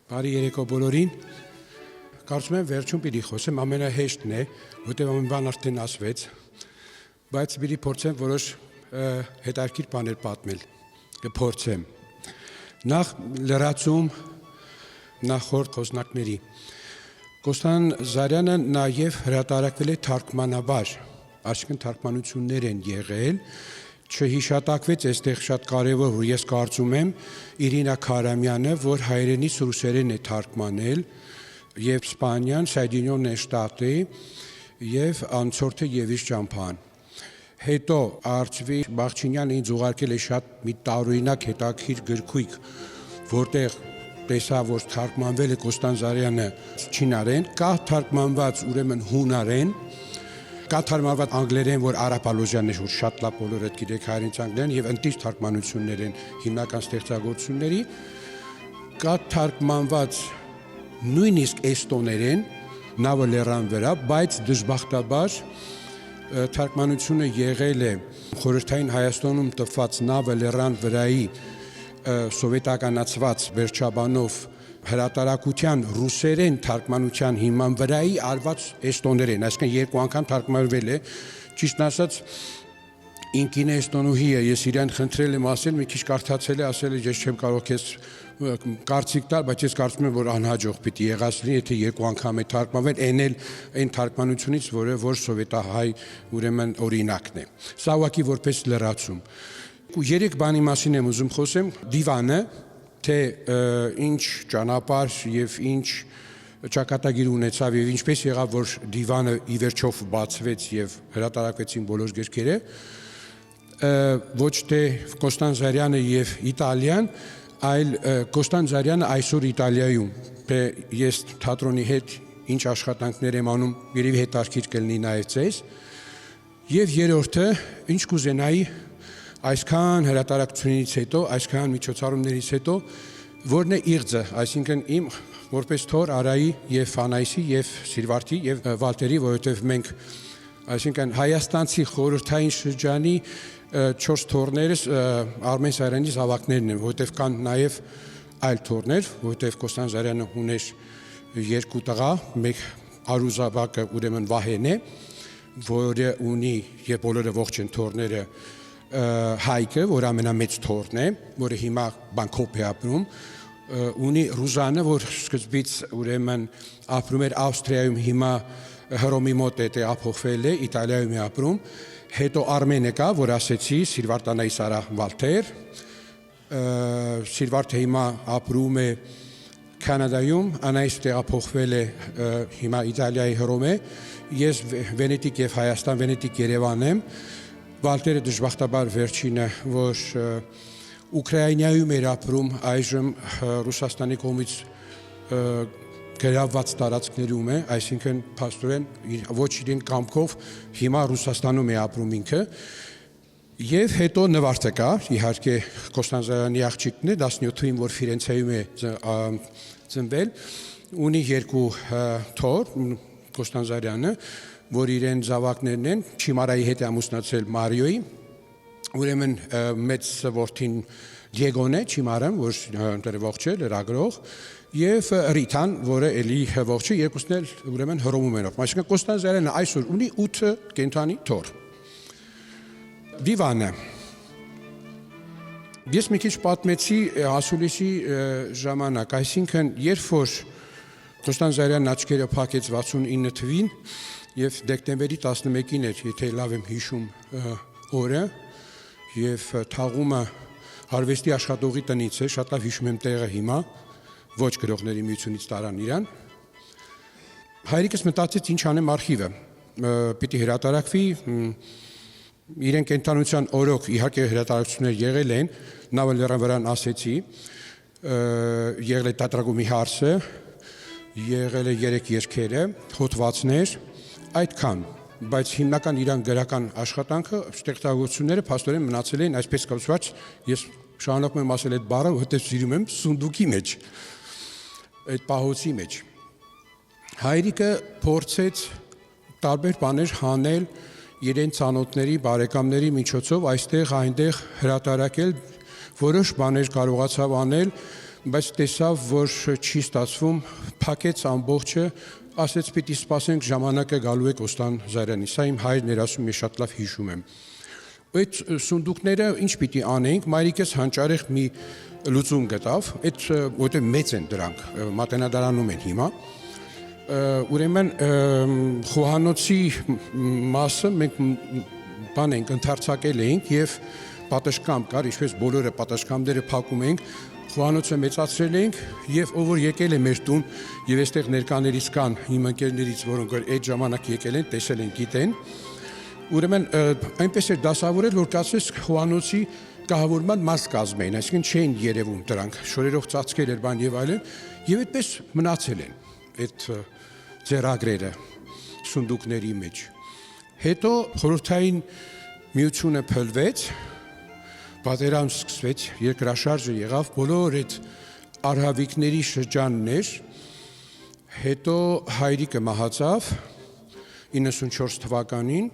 Բարի երեկո բոլորին։ Կարծում եմ վերջում պիտի խոսեմ, ամենահեշտն է, որտեղ ամեն բան արդեն ասվեց, բայց պիտի փորձեմ որոշ հետաքրքիր բաներ պատմել։ Կփորձեմ։ Նախ լրացում նախորդ խոսնակների։ Կոստան Զարյանը նաև հրատարակվել է թարգմանաբար, այսինքն թարգմանություններ են եղել, չհիշատակվեց այստեղ շատ կարևոր, որ ես կարծում եմ Իրինա Քարամյանը, որ հայերենից ռուսերեն է թարգմանել, եւ Սպանիան, Սոединенные Штаты եւ անցորդը Եվիս Ճամփան։ Հետո Արծվի Բախչինյանը ինձ ուղարկել է շատ մի տարօրինակ հետաքրքիր գրքույկ, որտեղ տեսա, որ թարգմանվել է Կոստան Զարյանը չինարեն, կա թարգմանված ուրեմն հունարեն, կա թարգմանված անգլերեն, որ Արա Պալոզյանն է, որ շատ լավ բոլորը գիտեք հայերենից անգլերեն եւ ընտիր թարգմանություններ են հիմնական ստեղծագործությունների, կա թարգմանված նույնիսկ էստոներեն, նավը լեռան վրա, բայց դժբախտաբար թարգմանությունը եղել է խորհրդային Հայաստանում տված նավը լեռան վրայի սովետականացված վերջաբանով հրատարակության ռուսերեն թարգմանության հիման վրայի արված էստոներեն, այսինքն երկու անգամ թարգմանվել է, ճիշտն ասած ինքին էստոնուհի է, ես իրեն խնդրել եմ ասել, մի քիչ կարդացել է, ասել է, ես չեմ կարող քեզ կարծիք տալ, բայց ես կարծում եմ, որ անհաջող պիտի եղած լինի, եթե երկու անգամ է թարգմանվել, այն թարգմանությունից, որ սովետահայ ուրեմն օրինակն է։ Սա ուղղակի որպես լրացում։ Երեք բանի մասին եմ ուզում խոսեմ, դիվանը, թե ինչ ճանապարհ եւ ինչ ճակատագիր ունեցավ եւ ինչպես եղավ, որ դիվանը ի վերջով բացվեց եւ հրատարակվեցին բոլոր գրքերը, ոչ թե Կոստան Զարյանը եւ Իտալիան, այլ Կոստան Զարյանը այսօր Իտալիայում, թե ես թատրոնի հետ ինչ աշխատանքներ եմ անում, երևի հետաքրքիր կլինի նաեւ ձեզ, եւ երրորդը, ինչ կուզենայի այսքան հրատարակությունից հետո, այսքան միջոցառումներից հետո, որն է իղձը, այսինքն իմ որպես թոր Արայի եւ Ֆանայիսի եւ Սիրվարդի եւ Վալտերի, որովհետեւ մենք, այսինքն հայաստանցի խորհրդային շրջանի 4 թորներս Արմեն Սարյանի զավակներն են, որովհետեւ կան նաեւ այլ թորներ, որովհետեւ Կոստան Զարյանը ուներ 2 տղա, մեկ Արուզաբակը ուրեմն Վահեն է, որը ունի եւ բոլորը ողջ են թորները Հայկը, որ ամենամեծ թորն է, որը հիմա Բանգկոկ է ապրում, ունի Ռուզանը, որ սկզբից ուրեմն ապրում էր Ավստրիայում, հիմա Հռոմի մոտ է ապոխվել է, Իտալիայում է ապրում, հետո Արմենը կա, որ ասեցի, Սիրվարդ Անայիս Արա Վալտեր, Սիրվարդը հիմա ապրում է Կանադայում, Անայիս տեղափոխվել է հիմա Իտալիայի Հռոմ է, ես Վենետիկ եւ Հայաստան, Վենետիկ Երևան եմ, Վալտերը դժբախտաբար վերջինը, որ Ուկրաինայում էր ապրում, այժմ Ռուսաստանի կողմից գրավված տարածքներում է, այսինքն փաստորեն ոչ իրեն կամքով հիմա Ռուսաստանում է ապրում ինքը, եւ հետո Նվարդը կա, իհարկե Կոստան Զարյանի աղջիկն է, 17-ին, որ Ֆիրենցեում է ծնվել, ունի 2 թոր, Կոստան Զարյանը, որ իրեն զավակներն են, Չիմարայի հետ է ամուսնացել Մարիոյի, ուրեմն մեծ որդին Դիեգոն է, Չիմարը, որ ողջ է, լրագրող, եւ Ռիթան, որը էլի ողջ է, երկուսն էլ ուրեմն Հռոմում են ապրում։ Այսինքն Կոստան Զարյանը այսօր ունի 8 կենթանի թոր։ Դիվանը։ Ես մի քիչ պատմեցի ասուլիսի ժամանակ, այսինքն երբ որ Կոստան Զարյանն աչքերը փակեց 69 թվին, եւ դեկտեմբերի 11-ին էր, եթե լավ եմ հիշում օրը, եւ թաղումը Արվեստի աշխատողի տնից է, շատ լավ հիշում եմ տեղը հիմա, ոչ գրողների միությունից տարան իրան։ Հայրիկս մտածեց ինչ անեմ արխիվը, պիտի հրատարակվի, իրեն կենթանության օրոք իհարկե հրատարակություններ եղել են, նավը լեռան վրան ասեցի, եղել է տատրագումի հարսը, եղել է 3 երգերը, հոդվածներ, այդքան, բայց հիմնական իրան գրական աշխատանքը, ստեղծագործությունները փաստորեն մնացել են այսպես կոչված, ես շարունակում եմ ասել այդ բառը, որովհետև սիրում եմ սունդուկի մեջ, այդ պահոցի մեջ։ Հայրիկը փորձեց տարբեր բաներ հանել իրեն ծանոթների, բարեկամների միջոցով այստեղ այնտեղ հրատարակել, որոշ բաներ կարողացավ անել, բայց տեսավ, որ չի ստացվում, փակեց ամբողջը, ասեց պիտի սպասենք ժամանակը գալու է Կոստան Զարյանի։ Սա իմ հայրն էր ասում, ես շատ լավ հիշում եմ։ Այդ սունդուկները ինչ պիտի անենք, մայրիկս հանճարեղ մի լուծում գտավ, այդ որտեղ մեծ են դրանք, Մատենադարանում են հիմա։ Ուրեմն խոհանոցի մասը մենք բան ենք ընդարձակել էինք եւ պատշգամբ կար, ինչպես բոլորը պատշգամբները փակում ենք, խոհանոցը մեծացրել ենք եւ ով որ եկել է մեր տուն եւ այստեղ ներկաներից կան իմ ընկերներից, որոնք այդ ժամանակ եկել են, տեսել են, գիտեն։ Ուրեմն այնպես էր դասավորել, որ կացես խոհանոցի կահավորման մաս կազմեին, այսինքն չէին երևում դրանք, շորերով ծածկել էր բան եւ այլն, եւ այդպես մնացել են այդ ձեռագրերը սունդուկների մեջ։ Հետո խորհրդային միությունը փլվեց, պատերազմ սկսվեց, երկրաշարժը եղավ, բոլոր այդ արհավիկների շրջաններ, հետո հայրիկը մահացավ 94 թվականին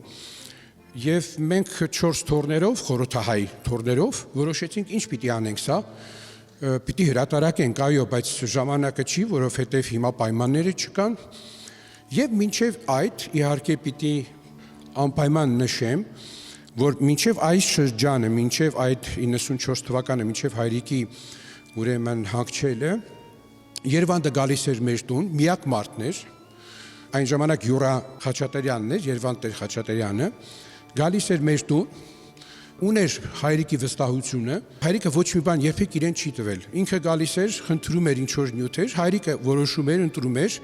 եւ մենք 4 թորներով, խորհրդահայ թորներով որոշեցինք ինչ պիտի անենք սա, պիտի հրատարակենք, այո, բայց ժամանակը չի, որովհետեւ հիմա պայմանները չկան եւ մինչեւ այդ իհարկե պիտի անպայման նշեմ, որ մինչև այս շրջանը, մինչև այդ 94 թվականը, մինչև հայրիկի ուրեմն հանգչելը, Երևանը գալիս էր մեր տուն, միակ մարդն էր, այն ժամանակ Յուրա Խաչատրյանն էր, Երևան Տեր Խաչատրյանը, գալիս էր մեր տուն, ուներ հայրիկի վստահությունը, հայրիկը ոչ մի բան երբեք իրեն չի տվել, ինքը գալիս էր, խնդրում էր ինչ-որ նյութեր, հայրիկը որոշում էր, ընտրում էր,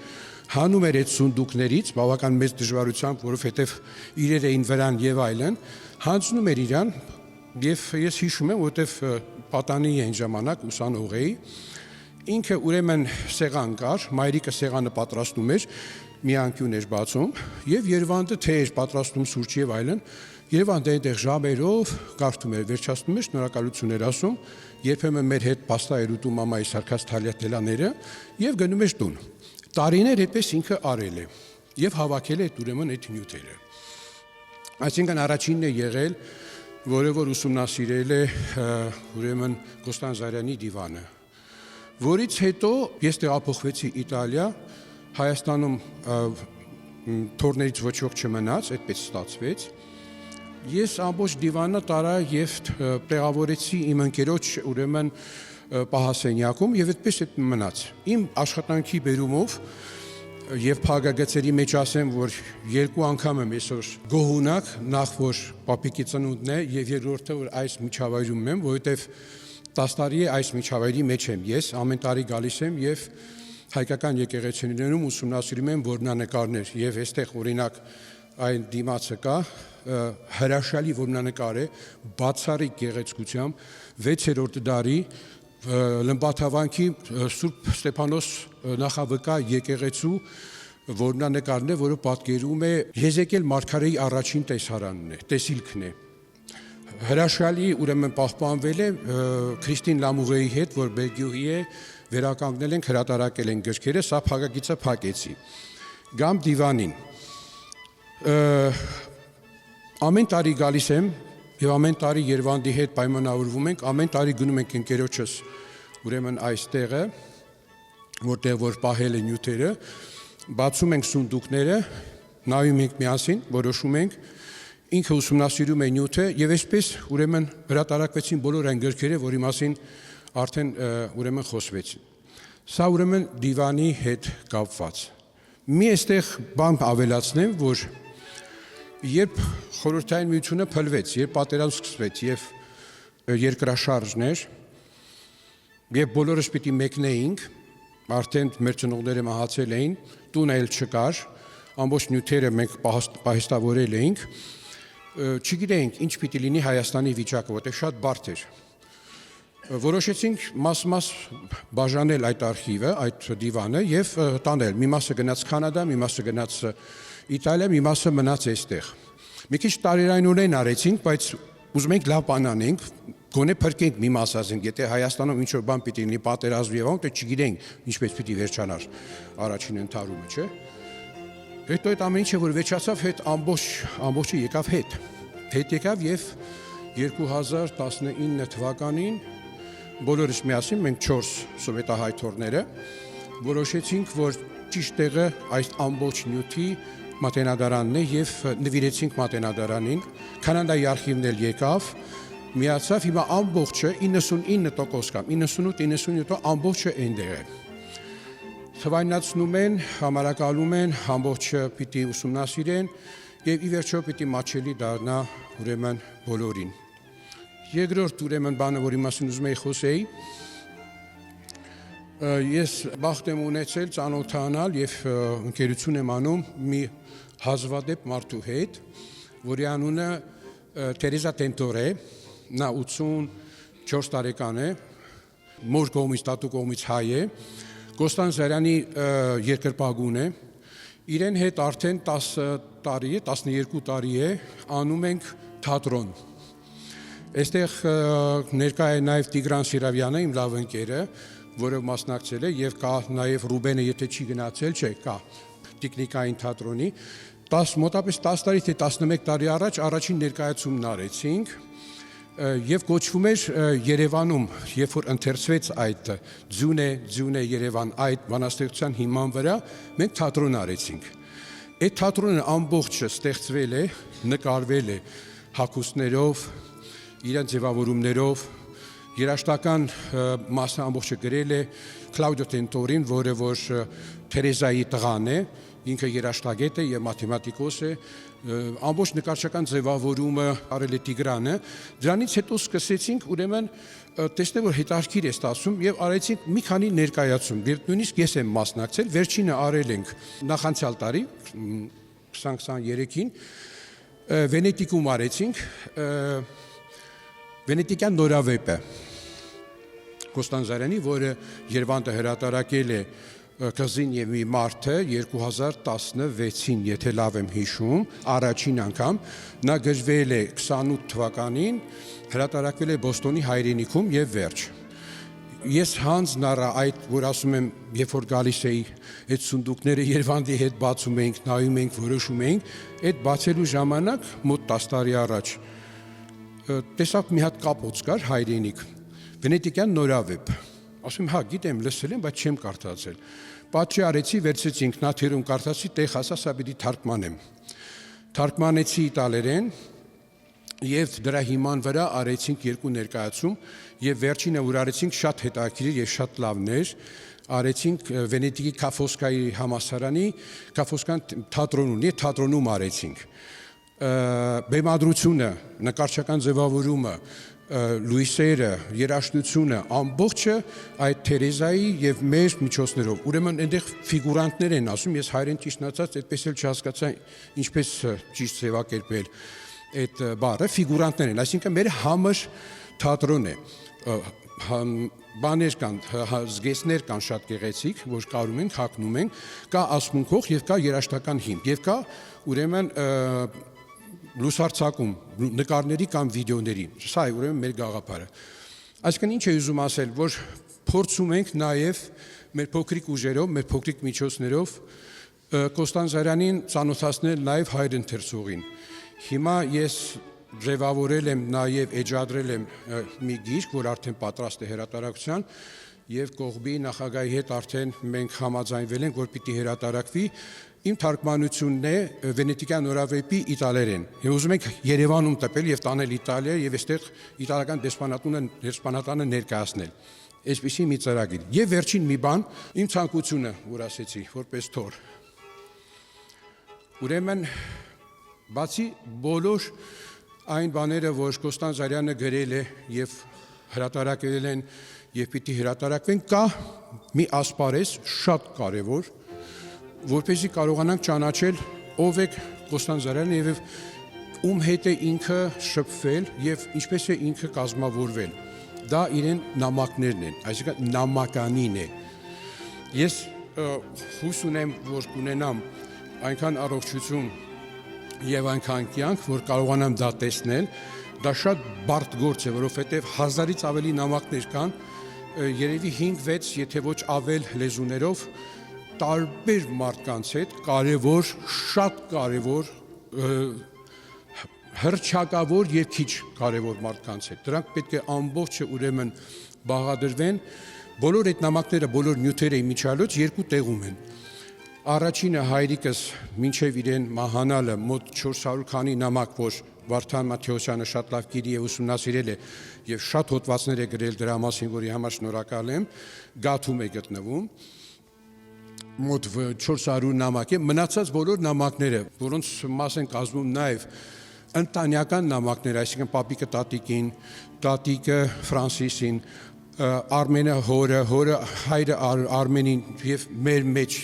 հանում էր այդ սունդուկներից, բավական մեծ դժվարությամբ, որովհետև իրեր էին վրան եւ այլն, հանձնում էր իրան, եւ ես հիշում եմ, որովհետև պատանի այն ժամանակ ուսանող էի, ինքը ուրեմն սեղան կար, մայրիկը սեղանը պատրաստում էր, մի անկյուն էր բացում, եւ Երևանը թե էր պատրաստում սուրճ եւ այլն, Երևանը այնտեղ ժամերով կարդում էր, վերջացնում էր, շնորհակալություն էր ասում, երբեմն մեր հետ պաստա էր ուտում մամայի սարքած թալյատելաները եւ գնում էր տուն։ Տարիներ այդպես ինքը արել է եւ հավաքել է այդ ուրեմն այդ նյութերը։ Այսինքն առաջինն է եղել, որը որ ուսումնասիրել է ուրեմն Կոստան Զարյանի դիվանը, որից հետո ես տեղափոխվեցի Իտալիա, Հայաստանում թորներից ոչ ոք չմնաց, այդպես ստացվեց։ Ես ամբողջ դիվանը տարա եւ տեղավորեցի իմ ընկերոջ ուրեմն պահասենյակում եւ այդպես այդ մնաց։ Իմ աշխատանքի բերումով եւ փագագծերի մեջ ասեմ, որ երկու անգամ եմ այսօր գոհունակ, նախ որ պապիկի ծնունդն է եւ երկրորդը որ այս միջավայրում եմ, որովհետեւ 10 տարի է այս միջավայրի մեջ եմ ես, ամեն տարի գալիս եմ եւ հայկական եկեղեցիներում ուսումնասիրում եմ որմնանկարներ եւ այստեղ օրինակ այն դիմացը կա հրաշալի որմնանկար է բացառիկ գեղեցկությամբ 6-րդ դարի Լմբաթավանքի Սուրբ Ստեփանոս նախավկա եկեղեցու որմնանկարն է, որը պատկերում է Եզեկիել մարգարեի առաջին տեսարանն է, տեսիլքն է։ Հրաշալի ուրեմն պահպանվել է Քրիստին Լամուղեի հետ, որ Բելգիոյի է, վերականգնել ենք, հրատարակել են գրքերը, սա փակագիծը փակեցի։ Գամ դիվանին։ Ամեն տարի գալիս եմ եւ ամեն տարի Երևանի հետ պայմանավորվում ենք, ամեն տարի գնում ենք ընկերոջս ուրեմն այստեղը, որտեղ որ պահել են նյութերը, բացում ենք սունդուկները, նայում ենք միասին, որոշում ենք, ինքը ուսումնասիրում է նյութը եւ այսպես ուրեմն հրատարակվեցին բոլոր այն գրքերը, որի մասին արդեն ուրեմն խոսվեցին։ Սա ուրեմն դիվանի հետ կապված։ Մի այստեղ բան ավելացնեմ, որ երբ խորհրդային միությունը փլվեց, երբ պատերազմ սկսվեց եւ երկրաշարժներ, եւ բոլորս պիտի մեկնեինք, արդեն մեր ծնողները մահացել էին, տունը էլ չկար, ամբողջ նյութերը մենք պահեստավորել էինք, չգիտեինք ինչ պիտի լինի Հայաստանի վիճակը, որտեղ շատ բարդ էր։ Որոշեցինք մաս-մաս բաժանել այդ արխիվը, այդ դիվանը եւ տանել։ Մի մասը գնաց Կանադա, մի մասը գնաց Իտալիա, մի մասը մնաց այստեղ։ Մի քիչ տարերայնորեն արեցինք, բայց ուզում ենք լավ բան անենք, գոնե փրկենք մի մաս ասենք, եթե Հայաստանում ինչ որ բան պիտի լինի պատերազմ եւ այլն, դե չգիտենք ինչպես պիտի վերջանար առաջին ընթարումը, չէ՞։ Հետո այդ ամեն ինչը որ վերջացավ, հետ ամբողջը եկավ հետ եկավ եւ 2019 թվականին բոլորս միասին մենք 4 սովետահայ որոշեցինք, որ ճիշտ տեղը այս ամբողջ նյութի մատենադարանն է եւ նվիրեցինք մատենադարանին, Կանադայի արխիվն էլ եկավ, միացավ, հիմա ամբողջը 99% կամ 98-97% ամբողջը այնտեղ է։ Թվայնացնում են, համարակալում են, ամբողջը պիտի ուսումնասիրեն եւ ի վերջո պիտի մատչելի դառնա ուրեմն բոլորին։ Երկրորդ ուրեմն բանը, որի մասին ուզում եի խոսեի, ես բախտ եմ ունեցել ծանոթանալ եւ ընկերություն եմ անում մի հազվադեպ մարդու հետ, որի անունը Տերեզա Տենտոր է, նա 84 տարեկան է, մոր կողմից, տատու կողմից հայ է, Կոստան Զարյանի երկրպագուն է, իրեն հետ արդեն 10 տարի է, 12 տարի է, անում ենք թատրոն։ Այստեղ ներկա է նաև Տիգրան Սիրավյանը, իմ լավ ընկերը, որը մասնակցել է եւ կա նաև Ռուբենը, եթե չի գնացել, չէ, կա տեխնիկային թատրոնի, մոտապես 10 տարի թե 11 տարի առաջ առաջին ներկայացումն արեցինք եւ կոչվում էր Երևանում, երբ որ ընթերցվեց այդ ձուն է Երևան այդ բանաստեղծության հիման վրա, մենք թատրոն արեցինք։ Այդ թատրոնը ամբողջը ստեղծվել է, նկարվել է հագուստներով, իրենց ձևավորումներով, երաժշտական մասը ամբողջը գրել է Կլաուդիո Տենտորին, որը որ Թերեզայի տղան է, ինքը երաժշտագետ է եւ մաթեմատիկոս է, ամբողջ նկարչական ձևավորումը արել է Տիգրանը, դրանից հետո սկսեցինք ուրեմն տեսնել, որ հետաքրքիր է ստացվում եւ արեցինք մի քանի ներկայացում, եւ նույնիսկ ես եմ մասնակցել, վերջինը արել ենք նախանցյալ տարի 2023-ին Վենետիկում արեցինք Վենետիկյան նորավեպը Կոստան Զարյանի, որը Երևանը հրատարակել է կղզին եւ մի մարդը 2016-ին, եթե լավ եմ հիշում, առաջին անգամ, նա գրվել է 28 թվականին, հրատարակվել է Բոստոնի հայրենիքում եւ վերջ։ Ես հանձն առա այդ, որ ասում եմ, երբ որ գալիս էի, այդ սունդուկները Երևանի հետ բացում էինք, նայում էինք, որոշում էինք, այդ բացելու ժամանակ մոտ 10 տարի առաջ տեսակ մի հատ կապոց կար հայրենիք, Վենետիկյան նորավեպ։ Ասում եմ, հա, գիտեմ, լսել եմ, բայց չեմ կարդացել։ Պատճի արեցի, վերցրեցի ինքնաթիռում կարդացի, տեղ հասա, սա պիտի թարգմանեմ։ Թարգմանեցի իտալերեն եւ դրա հիման վրա արեցինք երկու ներկայացում եւ վերջինը որ արեցինք շատ հետաքրքիր եւ շատ լավն էր, արեցինք Վենետիկի Կաֆոսկայի համալսարանի Կաֆոսկան թատրոնում արեցինք։ Բեմադրությունը, նկարչական ձևավորումը, լույսերը, երաժշտությունը, ամբողջը այդ Թերեզայի եւ մեր միջոցներով։ Ուրեմն այնտեղ ֆիգուրանտներ են ասում, ես հայերեն ճիշտ ասած այդպես էլ չհասկացա ինչպես ճիշտ ձևակերպել այդ բառը, ֆիգուրանտներ են, այսինքն մեր համր թատրոն է։ Բաներ կան, զգեստներ կան շատ գեղեցիկ, որ կարում ենք, հագնում ենք, կա ասմունքող եւ կա երաժշտական հիմք եւ կա ուրեմն լուսարձակում նկարների կամ վիդեոների, սա է ուրեմն մեր գաղափարը։ Այսինքն ինչ է ուզում ասել, որ փորձում ենք նաև մեր փոքրիկ ուժերով, մեր փոքրիկ միջոցներով Կոստան Զարյանին ծանոթացնել նաև հայր ընթերցողին։ Հիմա ես ձևավորել եմ նաև էջադրել եմ մի գիրք, որ արդեն պատրաստ է հրատարակության եւ կողմի նախագահի հետ արդեն մենք համաձայնվել ենք, որ պիտի հրատարակվի։ Իմ թարգմանությունն է Վենետիկյան նորավեպի իտալերեն։ Եվ ուզում ենք Երևանում տպել եւ տանել Իտալիա եւ այստեղ իտալական դեսպանատանը ներկայացնել։ Այսպիսի մի ծրագիր։ Եվ վերջին մի բան, իմ ցանկությունը, որ ասեցի, որպես թոր։ Ուրեմն բացի բոլոր այն բաները, որ Կոստան Զարյանը գրել է եւ հրատարակել են եւ պիտի հրատարակվեն, կա մի ասպարեզ շատ կարեւոր, որպեսզի կարողանանք ճանաչել ով է Կոստան Զարյանը եւ ում հետ է ինքը շփվել եւ ինչպես է ինքը կազմավորվել։ Դա իրեն նամակներն են, այսինքն նամականին է։ Ես հույս ունեմ, որ կունենամ այնքան առողջություն եւ այնքան կյանք, որ կարողանամ դա տեսնել։ Դա շատ բարդ գործ է, որովհետեւ 1000-ից ավելի նամակներ կան, երևի 5-6, եթե ոչ ավել լեզուներով տարբեր մարդկանց հետ կարևոր, շատ կարևոր, հռչակավոր եւ քիչ կարևոր մարդկանց հետ։ Դրանք պետք է ամբողջը ուրեմն բաղադրվեն, բոլոր այդ նամակները, բոլոր նյութերը իմիջալոց երկու տեղում են։ Առաջինը հայրիկս մինչև իրեն մահանալը մոտ 400 քանի նամակ, որ Վարդան Մաթեոսյանը շատ լավ գիտի եւ ուսումնասիրել է եւ շատ հոդվածներ է գրել դրա մասին, որի համար շնորհակալ եմ, Գաթում է գտնվում։ Մոտ 400 նամակ է, մնացած բոլոր նամակները, որոնց մաս են կազմում նաեւ ընտանեկան նամակներ, այսինքն պապիկը տատիկին, տատիկը Ֆրանսիսին, Արմենը հորը, հորը հայրը Արմենին եւ մեր մեջ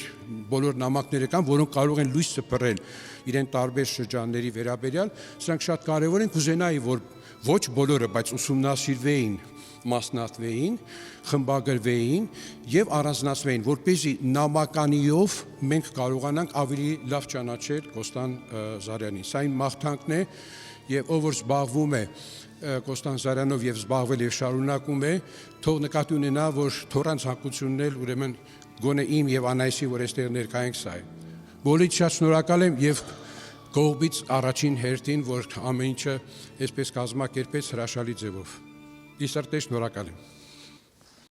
բոլոր նամակները կան, որոնք կարող են լույս սփռել իրեն տարբեր շրջանների վերաբերյալ, սրանք շատ կարևոր են, կուզենայի, որ ոչ բոլորը, բայց ուսումնասիրվեին, մասնատվեին, խմբագրվեին եւ առանձնացվեին, որպեսզի նամականիով մենք կարողանանք ավելի լավ ճանաչել Կոստան Զարյանին։ Սա իմ մաղթանքն է եւ ով որ զբաղվում է Կոստան Զարյանով եւ զբաղվել եւ շարունակում է, թող նկատի ունենա, որ թոռան ցանկությունն էլ ուրեմն գոնե իմ եւ Անայսի, որ այստեղ ներկա ենք, սա է։ Բոլորիդ շատ շնորհակալ եմ եւ կողմից առաջին հերթին, որ ամեն ինչը այսպես կազմակերպեց հրաշալի ձևով։ Իսրտե շնորհակալ եմ։